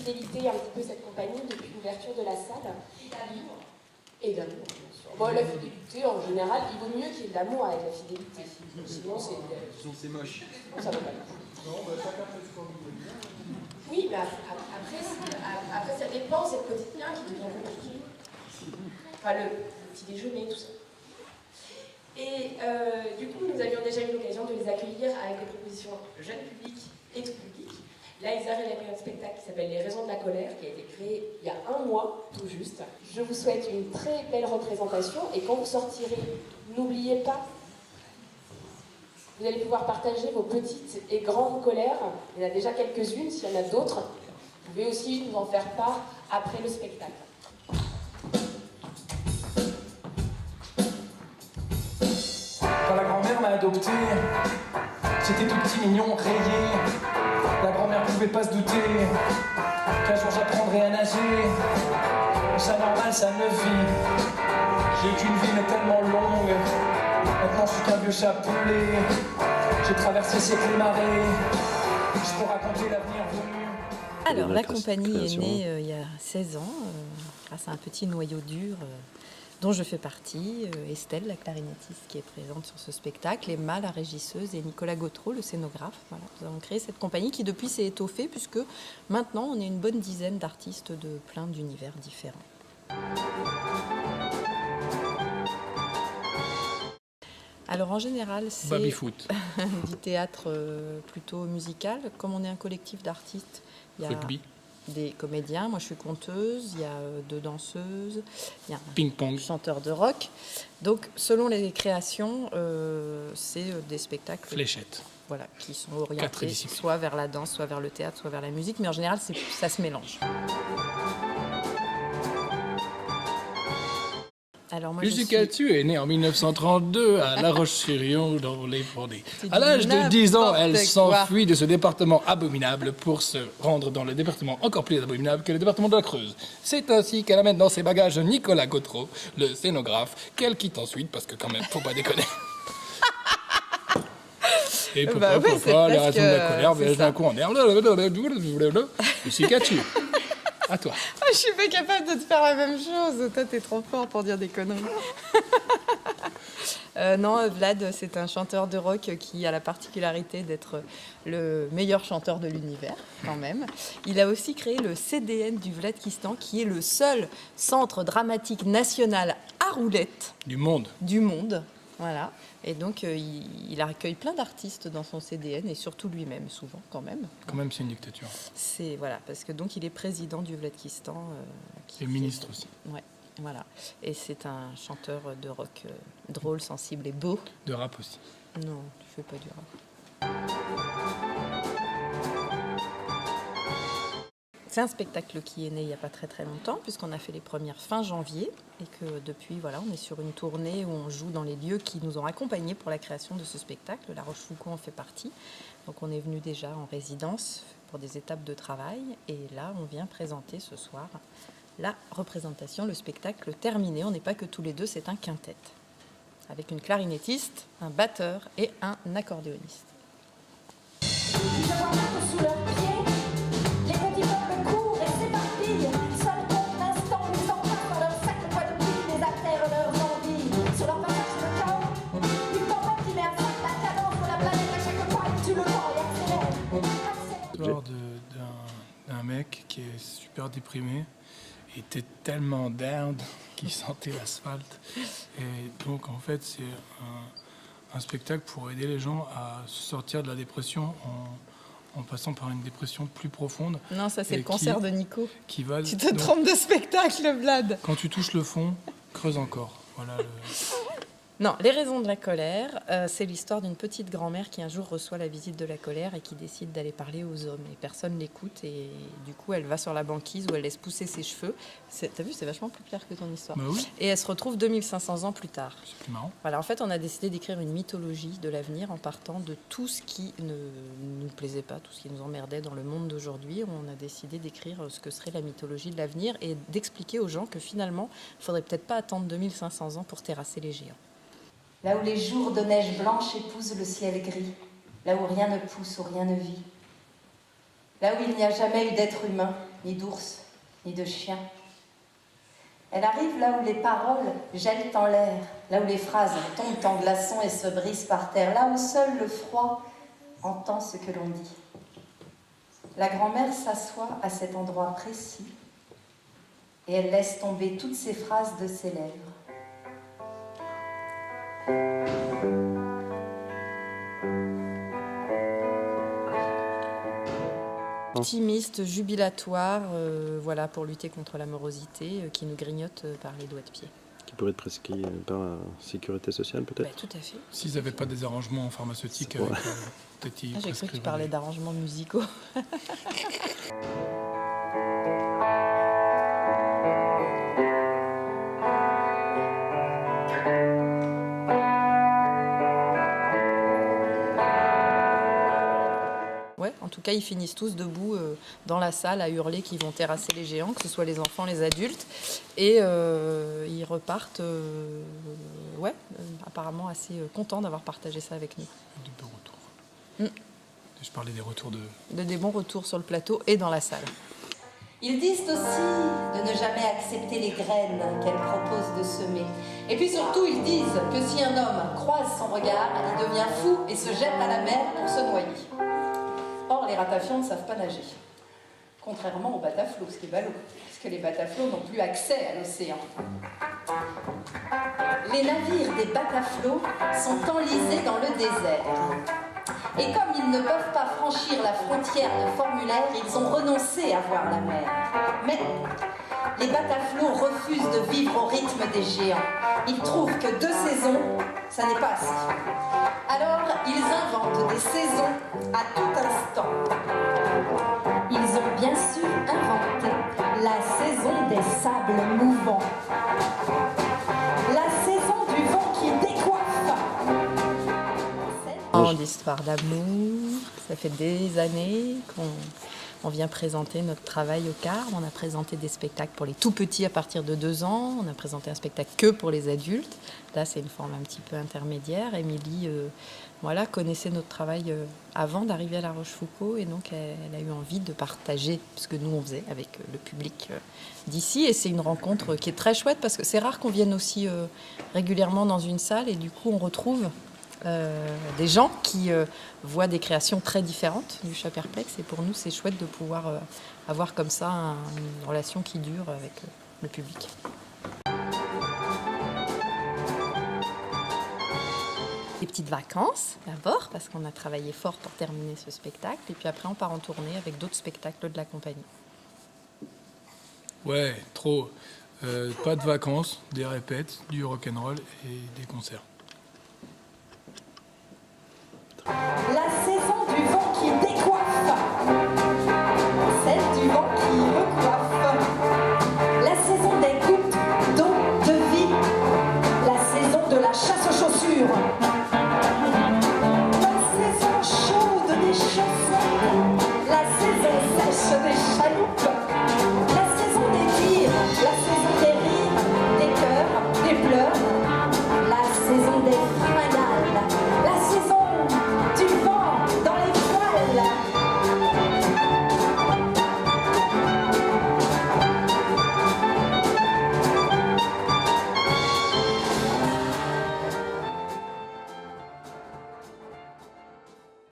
fidélité un petit peu cette compagnie depuis l'ouverture de la salle. Et d'amour, bien sûr. Bon, la fidélité, en général, il vaut mieux qu'il y ait de l'amour avec la fidélité. Sinon, c'est moche. Ça va pas. Non, chacun fait ce qu'on veut. Oui, mais après, ça dépend, c'est le quotidien qui devient compliqué. Enfin, le petit déjeuner, tout ça. Et du coup, nous avions déjà eu l'occasion de les accueillir avec des propositions jeunes publics et tout public. Là, ils arrivent avec un spectacle qui s'appelle Les Raisons de la colère, qui a été créé il y a 1 mois, tout juste. Je vous souhaite une très belle représentation, et quand vous sortirez, n'oubliez pas, vous allez pouvoir partager vos petites et grandes colères. Il y en a déjà quelques-unes, s'il y en a d'autres, vous pouvez aussi nous en faire part après le spectacle. Quand la grand-mère m'a adopté, j'étais tout petit, mignon, rayé. La grand-mère pouvait pas se douter qu'un jour j'apprendrais à nager. Ça normal, ça me vit. J'ai qu'une vie mais tellement longue. Maintenant je suis qu'un vieux chapelet. J'ai traversé siècles et marées. Je peux raconter l'avenir venu. Alors la compagnie est née il y a 16 ans grâce à un petit noyau dur dont je fais partie, Estelle, la clarinettiste qui est présente sur ce spectacle, Emma, la régisseuse, et Nicolas Gautreau, le scénographe. Voilà, nous avons créé cette compagnie qui depuis s'est étoffée puisque maintenant on est une bonne dizaine d'artistes de plein d'univers différents. Alors en général c'est du théâtre plutôt musical. Comme on est un collectif d'artistes, il y a des comédiens, moi je suis conteuse, il y a 2 danseuses, il y a un chanteur de rock. Donc selon les créations, c'est des spectacles fléchettes. Voilà, qui sont orientés soit vers la danse, soit vers le théâtre, soit vers la musique, mais en général ça se mélange. Alors moi, Jessica Thieu est née en 1932 à La Roche-sur-Yon dans les Vendées. À l'âge de 10 ans, elle s'enfuit de ce département abominable pour se rendre dans le département encore plus abominable que le département de la Creuse. C'est ainsi qu'elle amène dans ses bagages Nicolas Gautreau, le scénographe, qu'elle quitte ensuite parce que quand même, faut pas déconner. Et pourquoi les raisons de la colère, d'un coup en air. Jessica Thieu. À toi. Je suis pas capable de te faire la même chose. Toi, t'es trop fort pour dire des conneries. Non, Vlad, c'est un chanteur de rock qui a la particularité d'être le meilleur chanteur de l'univers, quand même. Il a aussi créé le CDN du Vladkistan, qui est le seul centre dramatique national à roulettes du monde. Voilà. Et donc, il accueille plein d'artistes dans son CDN, et surtout lui-même, souvent, quand même. Quand même, c'est une dictature. C'est, voilà, parce que donc, il est président du Vladkistan. Et ministre aussi. Ouais, voilà. Et c'est un chanteur de rock drôle, sensible et beau. De rap aussi. Non, tu fais pas du rap. C'est un spectacle qui est né il n'y a pas très longtemps, puisqu'on a fait les premières fin janvier, et que depuis, voilà, on est sur une tournée où on joue dans les lieux qui nous ont accompagnés pour la création de ce spectacle. La Rochefoucauld en fait partie. Donc on est venu déjà en résidence pour des étapes de travail, et là on vient présenter ce soir la représentation, le spectacle terminé. On n'est pas que tous les deux, c'est un quintet, avec une clarinettiste, un batteur et un accordéoniste. L'histoire d'un mec qui est super déprimé, il était tellement down qu'il sentait l'asphalte, et donc en fait c'est un spectacle pour aider les gens à sortir de la dépression en passant par une dépression plus profonde. Non, ça c'est le concert de Nico. Tu te trompes de spectacle, Vlad. Quand tu touches le fond, creuse encore. Voilà. Non, Les Raisons de la colère, c'est l'histoire d'une petite grand-mère qui un jour reçoit la visite de la colère et qui décide d'aller parler aux hommes. Et personne l'écoute, et du coup elle va sur la banquise où elle laisse pousser ses cheveux. T'as vu, c'est vachement plus clair que ton histoire. Bah oui. Et elle se retrouve 2500 ans plus tard. C'est plus marrant. Voilà, en fait on a décidé d'écrire une mythologie de l'avenir en partant de tout ce qui ne nous plaisait pas, tout ce qui nous emmerdait dans le monde d'aujourd'hui. On a décidé d'écrire ce que serait la mythologie de l'avenir et d'expliquer aux gens que finalement il ne faudrait peut-être pas attendre 2500 ans pour terrasser les géants. Là où les jours de neige blanche épousent le ciel gris, là où rien ne pousse, où rien ne vit, là où il n'y a jamais eu d'être humain, ni d'ours, ni de chien. Elle arrive là où les paroles gèlent en l'air, là où les phrases tombent en glaçons et se brisent par terre, là où seul le froid entend ce que l'on dit. La grand-mère s'assoit à cet endroit précis et elle laisse tomber toutes ces phrases de ses lèvres. Optimiste, jubilatoire, voilà, pour lutter contre la morosité qui nous grignote par les doigts de pied. Qui pourrait être prescrit par la sécurité sociale, peut-être? Tout à fait. S'ils n'avaient pas des arrangements pharmaceutiques, Ouais. peut-être ils J'ai cru que tu prescriraient parlais des- d'arrangements musicaux. Ouais, en tout cas, ils finissent tous debout dans la salle à hurler qu'ils vont terrasser les géants, que ce soit les enfants, les adultes. Et ils repartent, apparemment assez contents d'avoir partagé ça avec nous. de bons retours. Mm. Je parlais des retours de... Des bons retours sur le plateau et dans la salle. Ils disent aussi de ne jamais accepter les graines qu'elle propose de semer. Et puis surtout, ils disent que si un homme croise son regard, il devient fou et se jette à la mer pour se noyer. Or, les ratafions ne savent pas nager. Contrairement aux bataflots, ce qui est ballot, puisque les bataflots n'ont plus accès à l'océan. Les navires des bataflots sont enlisés dans le désert. Et comme ils ne peuvent pas franchir la frontière de formulaire, ils ont renoncé à voir la mer. Mais les bataflots refusent de vivre au rythme des géants. Ils trouvent que 2 saisons, ça n'est pas assez. Alors, ils inventent des saisons à tout instant. Ils ont bien sûr inventé la saison des sables mouvants. La saison du vent qui décoiffe. D'histoire d'amour, ça fait des années qu'on vient présenter notre travail au Carme. On a présenté des spectacles pour les tout petits à partir de 2 ans. On a présenté un spectacle que pour les adultes. Là, c'est une forme un petit peu intermédiaire. Émilie connaissait notre travail avant d'arriver à La Rochefoucauld et donc elle a eu envie de partager ce que nous on faisait avec le public d'ici. Et c'est une rencontre qui est très chouette parce que c'est rare qu'on vienne aussi régulièrement dans une salle et du coup on retrouve des gens qui voient des créations très différentes du chat perplexe et pour nous c'est chouette de pouvoir avoir comme ça une relation qui dure avec le public. Des petites vacances d'abord parce qu'on a travaillé fort pour terminer ce spectacle et puis après on part en tournée avec d'autres spectacles de la compagnie. Ouais, trop. Pas de vacances, des répètes, du rock'n'roll et des concerts. La saison du vent qui décoiffe, celle du vent qui recoiffe, la saison des gouttes d'eau de vie, la saison de la chasse aux chaussures.